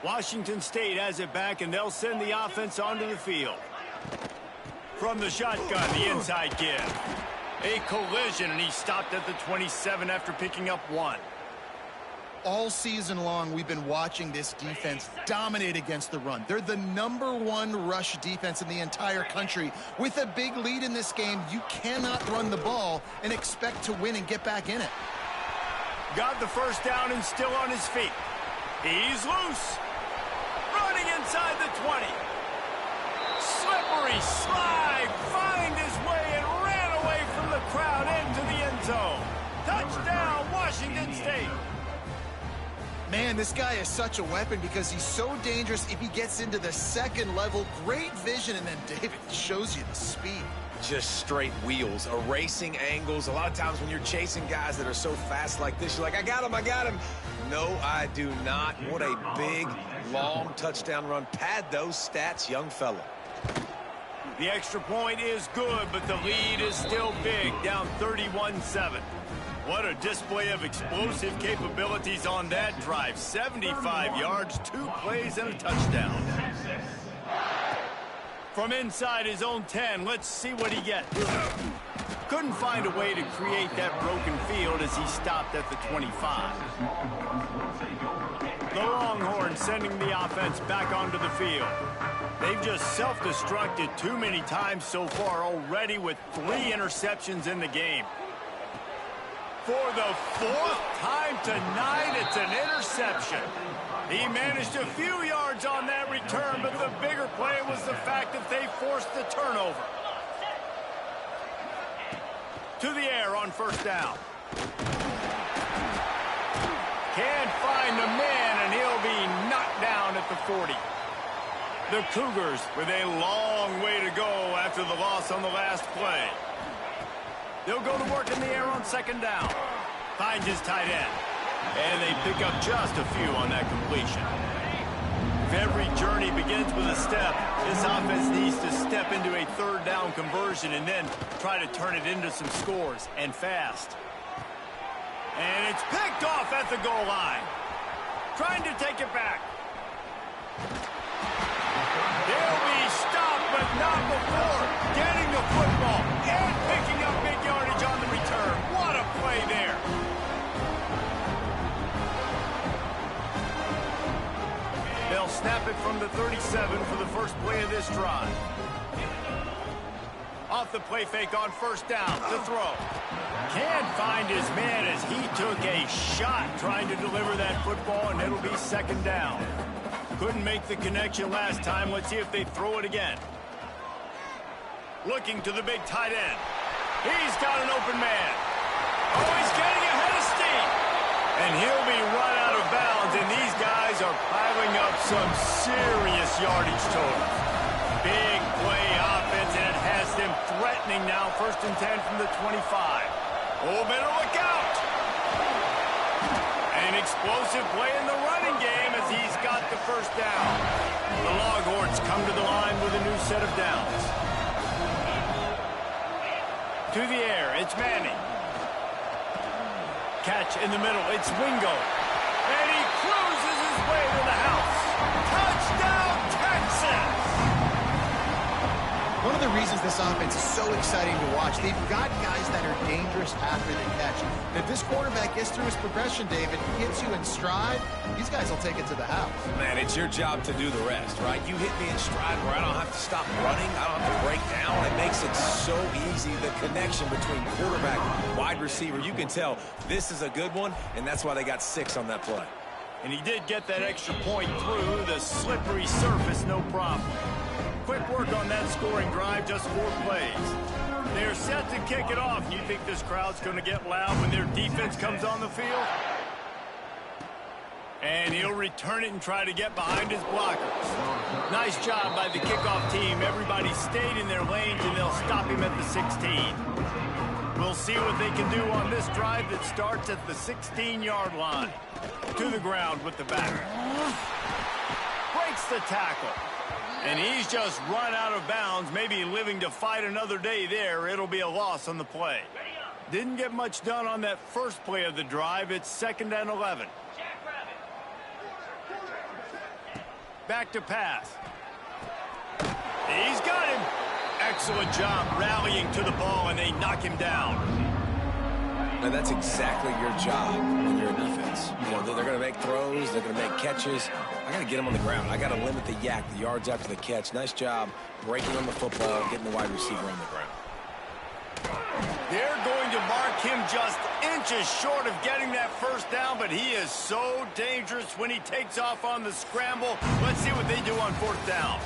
Washington State has it back, and they'll send the offense onto the field. From the shotgun, the inside give. A collision, and he stopped at the 27 after picking up 1. All season long, we've been watching this defense dominate against the run. They're the #1 rush defense in the entire country. With a big lead in this game, you cannot run the ball and expect to win and get back in it. Got the 1st down and still on his feet. He's loose. Running inside the 20. Slippery slide. Find his way and ran away from the crowd into the end zone. Touchdown, Washington State. Man, this guy is such a weapon because he's so dangerous if he gets into the 2nd level. Great vision, and then David shows you the speed. Just straight wheels, erasing angles. A lot of times when you're chasing guys that are so fast like this, you're like, I got him. No, I do not. What a big, long touchdown run. Pad those stats, young fella. The extra point is good, but the lead is still big, down 31-7. What a display of explosive capabilities on that drive. 75 yards, 2 plays, and a touchdown. From inside his own 10, let's see what he gets. Couldn't find a way to create that broken field as he stopped at the 25. The Longhorns sending the offense back onto the field. They've just self-destructed too many times so far already with 3 interceptions in the game. For the 4th time tonight, it's an interception. He managed a few yards on that return, but the bigger play was the fact that they forced the turnover. To the air on 1st down. Can't find the man, and he'll be knocked down at the 40. The Cougars with a long way to go after the loss on the last play. They'll go to work in the air on 2nd down. Finds his tight end. And they pick up just a few on that completion. If every journey begins with a step, this offense needs to step into a 3rd down conversion and then try to turn it into some scores, and fast. And it's picked off at the goal line. Trying to take it back. They'll be stopped, but not before getting the football and picking up big yardage on the return. What a play there. They'll snap it from the 37 for the first play of this drive. Off the play fake on first down to throw. Can't find his man as he took a shot trying to deliver that football, and it'll be second down. Couldn't make the connection last time. Let's see if they throw it again. Looking to the big tight end. He's got an open man. Oh, he's getting ahead of steam. And he'll be run out of bounds, and these guys are piling up some serious yardage totals. Big play offense, and it has them threatening now. 1st and 10 from the 25. Oh, better look out. An explosive play in the running game as he's got the first down. The Longhorns come to the line with a new set of downs. To the air, it's Manning. Catch in the middle, it's Wingo. And he cruises his way to the house. Touchdown, Texas! One of the reasons this offense is so exciting to watch, they've got guys that are dangerous after the catch. And if this quarterback gets through his progression, David, he gets you in stride, these guys will take it to the house. Man, it's your job to do the rest, right? You hit me in stride where I don't have to stop running. I don't have to break down. It makes it so easy. The connection between quarterback and wide receiver, you can tell this is a good one, and that's why they got 6 on that play. And he did get that extra point through the slippery surface, no problem. Quick work on that scoring drive, just 4 plays. They're set to kick it off. You think this crowd's going to get loud when their defense comes on the field? And he'll return it and try to get behind his blockers. Nice job by the kickoff team. Everybody stayed in their lanes, and they'll stop him at the 16. We'll see what they can do on this drive that starts at the 16-yard line. To the ground with the back. Breaks the tackle. And he's just run out of bounds, maybe living to fight another day there. It'll be a loss on the play. Didn't get much done on that first play of the drive. It's 2nd and 11. Back to pass. He's got him. Excellent job rallying to the ball, and they knock him down. And that's exactly your job when you're a defense. You know, they're going to make throws. They're going to make catches. I got to get them on the ground. I got to limit the yak, the yards after the catch. Nice job breaking on the football, getting the wide receiver on the ground. They're going to mark him just inches short of getting that first down, but he is so dangerous when he takes off on the scramble. Let's see what they do on 4th down.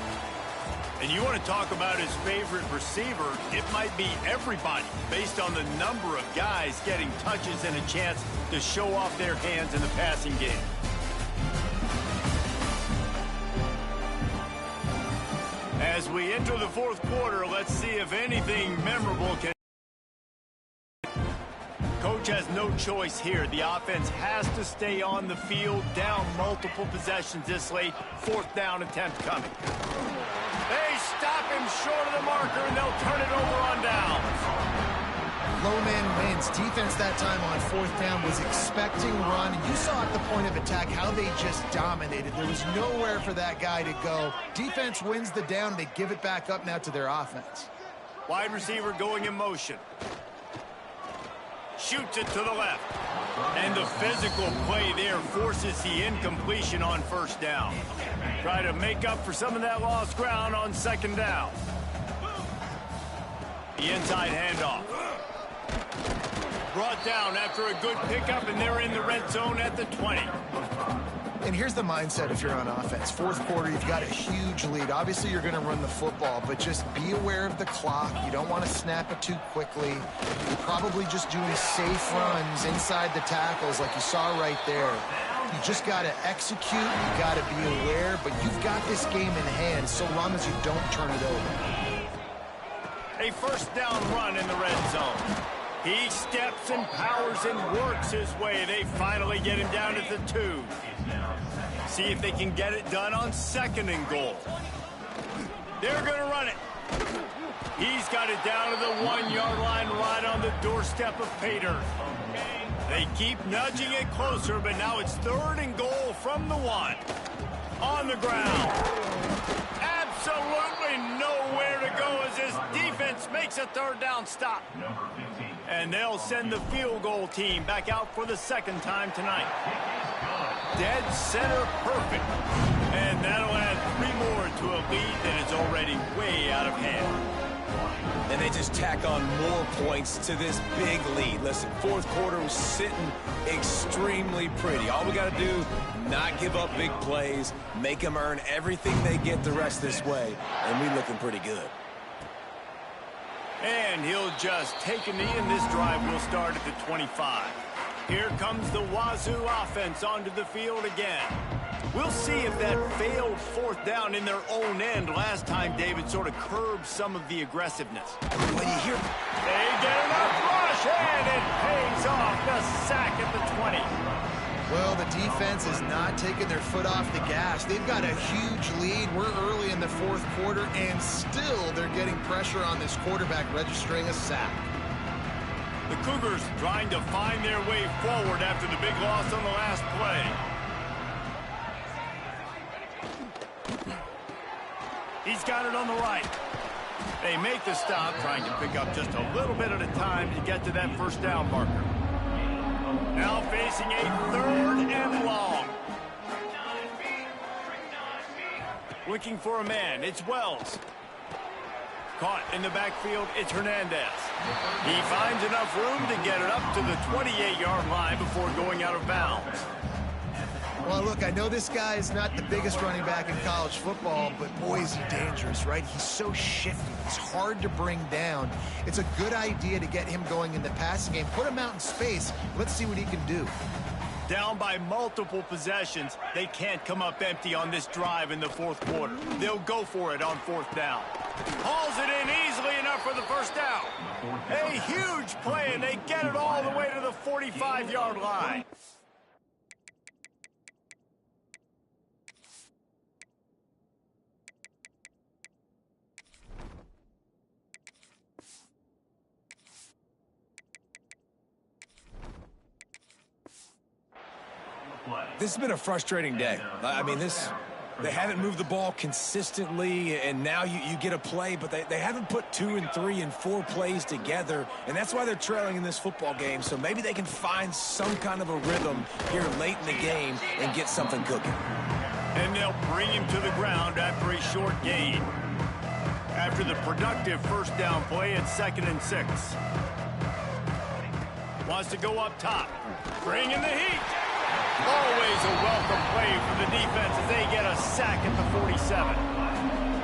And you want to talk about his favorite receiver, it might be everybody based on the number of guys getting touches and a chance to show off their hands in the passing game. As we enter the 4th quarter, let's see if anything memorable can. Coach has no choice here. The offense has to stay on the field, down multiple possessions this late. 4th down attempt coming. They stop him short of the marker, and they'll turn it over on downs. Low man wins. Defense that time on 4th down was expecting run. You saw at the point of attack how they just dominated. There was nowhere for that guy to go. Defense wins the down. They give it back up now to their offense. Wide receiver going in motion. Shoots it to the left. And the physical play there forces the incompletion on 1st down. Try to make up for some of that lost ground on 2nd down. The inside handoff. Brought down after a good pickup, and they're in the red zone at the 20. And here's the mindset if you're on offense. 4th quarter, you've got a huge lead. Obviously, you're going to run the football, but just be aware of the clock. You don't want to snap it too quickly. You're probably just doing safe runs inside the tackles like you saw right there. You just got to execute. You got to be aware, but you've got this game in hand so long as you don't turn it over. A 1st down run in the red zone. He steps and powers and works his way. They finally get him down at the 2. See if they can get it done on 2nd and goal. They're going to run it. He's got it down to the 1-yard line right on the doorstep of Pater. They keep nudging it closer, but now it's 3rd and goal from the 1. On the ground. Absolutely nowhere to go as his defense makes a 3rd down stop. And they'll send the field goal team back out for the 2nd time tonight. Dead center perfect. And that'll add 3 more to a lead that is already way out of hand. and they just tack on more points to this big lead. Listen, fourth quarter was sitting extremely pretty. All we got to do, not give up big plays, make them earn everything they get the rest this way, and we looking pretty good. And he'll just take a knee, and this drive will start at the 25. Here comes the Wazoo offense onto the field again. We'll see if that failed fourth down in their own end last time, David, sort of curbed some of the aggressiveness. When you hear... They get enough rush, and it pays off. The sack at the 20. Well, the defense is not taking their foot off the gas. They've got a huge lead. We're early in the fourth quarter, and still they're getting pressure on this quarterback, registering a sack. The Cougars trying to find their way forward after the big loss on the last play. He's got it on the right. They make the stop, trying to pick up just a little bit at a time to get to that first down marker. Now facing a 3rd and long. Looking for a man. It's Wells. Caught in the backfield, it's Hernandez. He finds enough room to get it up to the 28-yard line before going out of bounds. Well, look, I know this guy is not the biggest running back in college football, but boy, is he dangerous, right? He's so shifty. He's hard to bring down. It's a good idea to get him going in the passing game. Put him out in space. Let's see what he can do. Down by multiple possessions, they can't come up empty on this drive in the fourth quarter. They'll go for it on fourth down. Hauls it in easily enough for the first down. A huge play, and they get it all the way to the 45-yard line. This has been a frustrating day. I mean, they haven't moved the ball consistently, and now you get a play, but they haven't put 2 and 3 and 4 plays together, and that's why they're trailing in this football game. So maybe they can find some kind of a rhythm here late in the game and get something cooking. And they'll bring him to the ground after a short gain. After the productive first down play at 2nd and 6. Wants to go up top. Bring in the heat. Always a welcome play for the defense as they get a sack at the 47.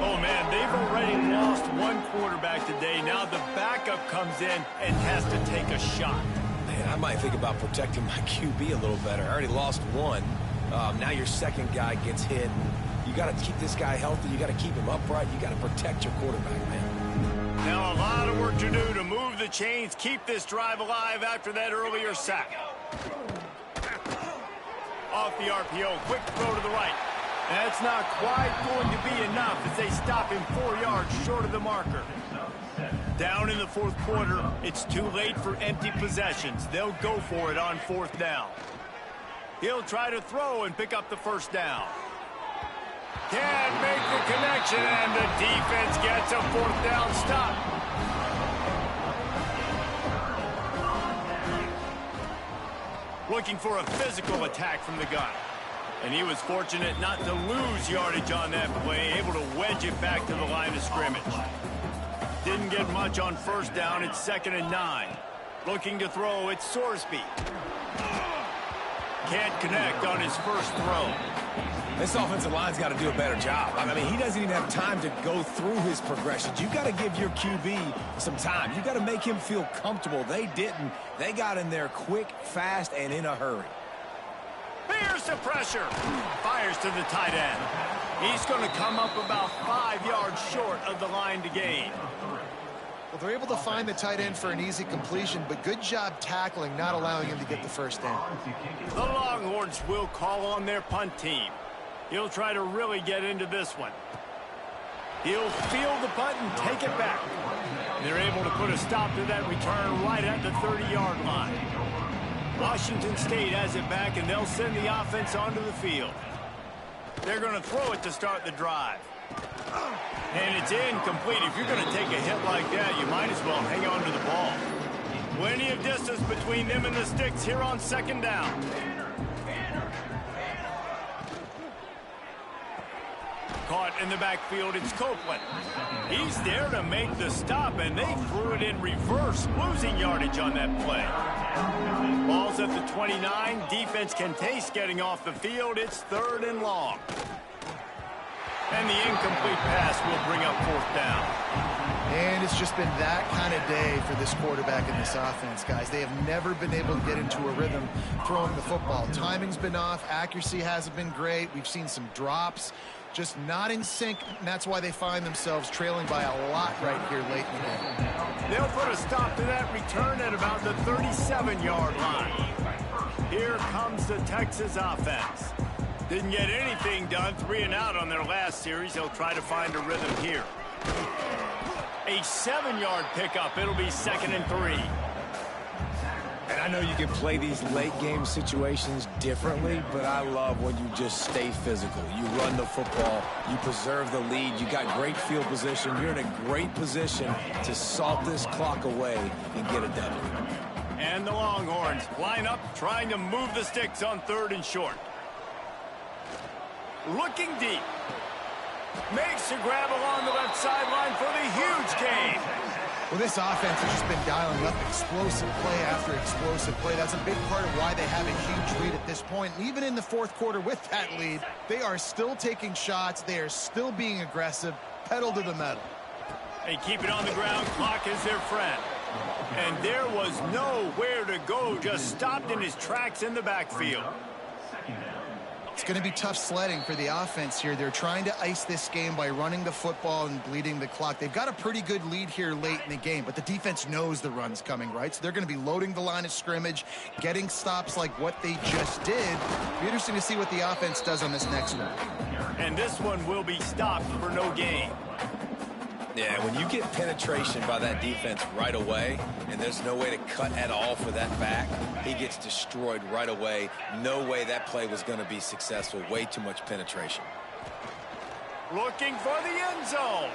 Oh, man, they've already lost one quarterback today. Now the backup comes in and has to take a shot. Man, I might think about protecting my QB a little better. I already lost one. Now your second guy gets hit. You got to keep this guy healthy. You got to keep him upright. You got to protect your quarterback, man. Now a lot of work to do to move the chains, keep this drive alive after that earlier sack. Off the RPO, quick throw to the right. That's not quite going to be enough as they stop him 4 yards short of the marker. Down in the fourth quarter, it's too late for empty possessions. They'll go for it on fourth down. He'll try to throw and pick up the first down. Can't make the connection, and the defense gets a fourth down stop. Looking for a physical attack from the gun. And he was fortunate not to lose yardage on that play, able to wedge it back to the line of scrimmage. Didn't get much on first down. It's 2nd and 9. Looking to throw, it's Sorsby. Can't connect on his first throw. This offensive line's got to do a better job. I mean, he doesn't even have time to go through his progressions. You got to give your QB some time. You got to make him feel comfortable. They didn't. They got in there quick, fast, and in a hurry. Here's the pressure. Fires to the tight end. He's going to come up about 5 yards short of the line to gain. Well, they're able to find the tight end for an easy completion, but good job tackling, not allowing him to get the first down. The Longhorns will call on their punt team. He'll try to really get into this one. He'll field the punt and take it back. They're able to put a stop to that return right at the 30-yard line. Washington State has it back, and they'll send the offense onto the field. They're going to throw it to start the drive. And it's incomplete. If you're going to take a hit like that, you might as well hang on to the ball. Plenty of distance between them and the sticks here on 2nd down. caught in the backfield. It's Copeland. He's there to make the stop, and they threw it in reverse, losing yardage on that play. Ball's at the 29. Defense can taste getting off the field. It's 3rd and long. And the incomplete pass will bring up 4th down. And it's just been that kind of day for this quarterback in this offense, guys. They have never been able to get into a rhythm throwing the football. Timing's been off. Accuracy hasn't been great. We've seen some drops. Just not in sync, and that's why they find themselves trailing by a lot right here late in the game. They'll put a stop to that return at about the 37-yard line. Here comes the Texas offense. Didn't get anything done, 3 and out on their last series. They'll try to find a rhythm here. A 7-yard pickup. It'll be 2nd and 3. And I know you can play these late game situations differently, but I love when you just stay physical. You run the football, you preserve the lead, you got great field position. You're in a great position to salt this clock away and get a W. And the Longhorns line up, trying to move the sticks on 3rd and short. Looking deep. Makes a grab along the left sideline for the huge gain. Well, this offense has just been dialing up explosive play after explosive play. That's a big part of why they have a huge lead at this point. And even in the 4th quarter with that lead, they are still taking shots. They are still being aggressive. Pedal to the metal. They keep it on the ground. Clock is their friend. And there was nowhere to go. Just stopped in his tracks in the backfield. It's going to be tough sledding for the offense here. They're trying to ice this game by running the football and bleeding the clock. They've got a pretty good lead here late in the game, but the defense knows the run's coming, right? So they're going to be loading the line of scrimmage, getting stops like what they just did. It'll be interesting to see what the offense does on this next one. And this one will be stopped for no gain. Yeah, when you get penetration by that defense right away, and there's no way to cut at all for that back, he gets destroyed right away. No way that play was going to be successful. Way too much penetration. Looking for the end zone.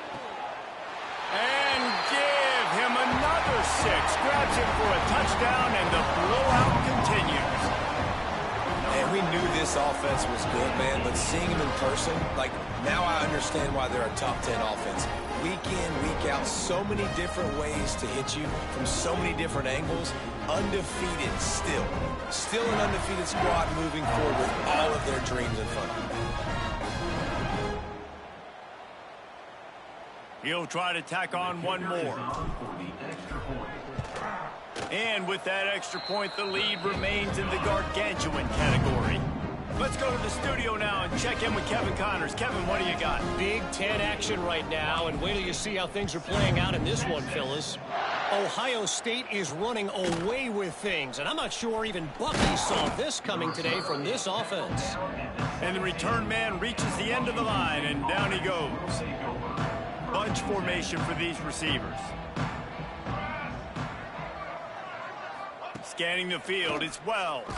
And give him another 6. Grabs him for a touchdown, and the blowout continues. And we knew this offense was good, man, but seeing him in person, like, now I understand why they're a top 10 offense. Week in, week out, so many different ways to hit you from so many different angles. Undefeated still. Still an undefeated squad moving forward with all of their dreams in front of them. He'll try to tack on one more. And with that extra point, the lead remains in the gargantuan category. Let's go to the studio now and check in with Kevin Connors. Kevin, what do you got? Big Ten action right now, and wait till you see how things are playing out in this one, fellas. Ohio State is running away with things, and I'm not sure even Bucky saw this coming today from this offense. And the return man reaches the end of the line, and down he goes. Bunch formation for these receivers. Scanning the field, it's Wells.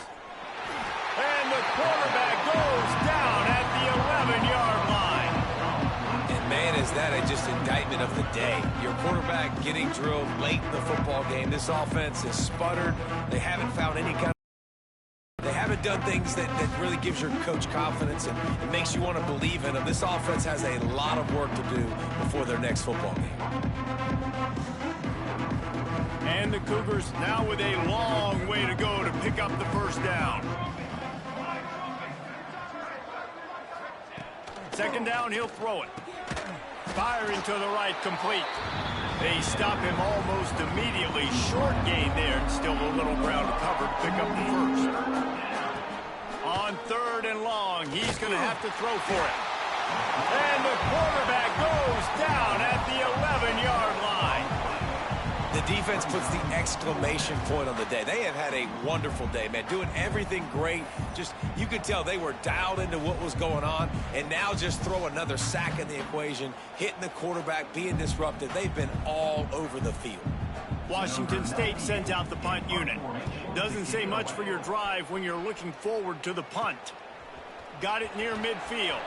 And the quarterback goes down at the 11-yard line. And man, is that just indictment of the day. Your quarterback getting drilled late in the football game. This offense has sputtered. They haven't found any kind of... They haven't done things that really gives your coach confidence and it makes you want to believe in them. This offense has a lot of work to do before their next football game. And the Cougars now with a long way to go to pick up the first down. 2nd down, he'll throw it. Firing to the right, complete. They stop him almost immediately. Short gain there, and still a little ground to cover to pick up the first. On 3rd and long, he's going to have to throw for it. And the quarterback goes down at the 11-yard line. The defense puts the exclamation point on the day. They have had a wonderful day, man. Doing everything great. Just, you could tell they were dialed into what was going on. And now just throw another sack in the equation, hitting the quarterback, being disrupted. They've been all over the field. Washington State sends out the punt unit. Doesn't say much for your drive when you're looking forward to the punt. Got it near midfield.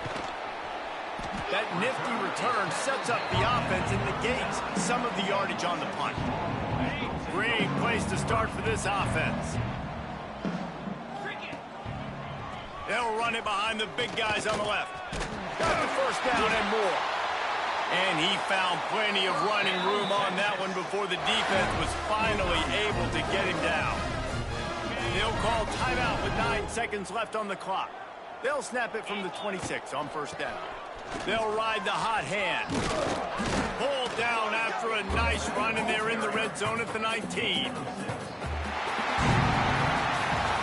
That nifty return sets up the offense and negates some of the yardage on the punt. Great place to start for this offense. They'll run it behind the big guys on the left. Got the first down and more. And he found plenty of running room on that one before the defense was finally able to get him down. They'll call timeout with 9 seconds left on the clock. They'll snap it from the 26 on first down. They'll ride the hot hand. Pulled down after a nice run, and they're in the red zone at the 19.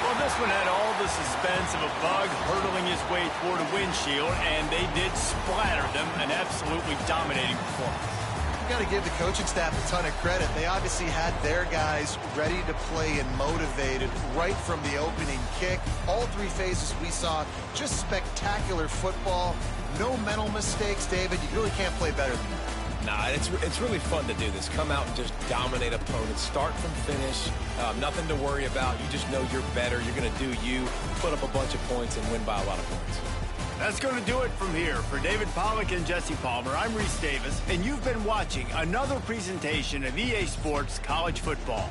Well, this one had all the suspense of a bug hurtling his way toward a windshield, and they did splatter them, an absolutely dominating performance. You got to give the coaching staff a ton of credit. They obviously had their guys ready to play and motivated right from the opening kick. All 3 phases we saw, just spectacular football. No mental mistakes, David. You really can't play better than that. Nah, it's really fun to do this. Come out and just dominate opponents. Start from finish. Nothing to worry about. You just know you're better. You're going to do you, put up a bunch of points, and win by a lot of points. That's going to do it from here. For David Pollack and Jesse Palmer, I'm Reese Davis, and you've been watching another presentation of EA Sports College Football.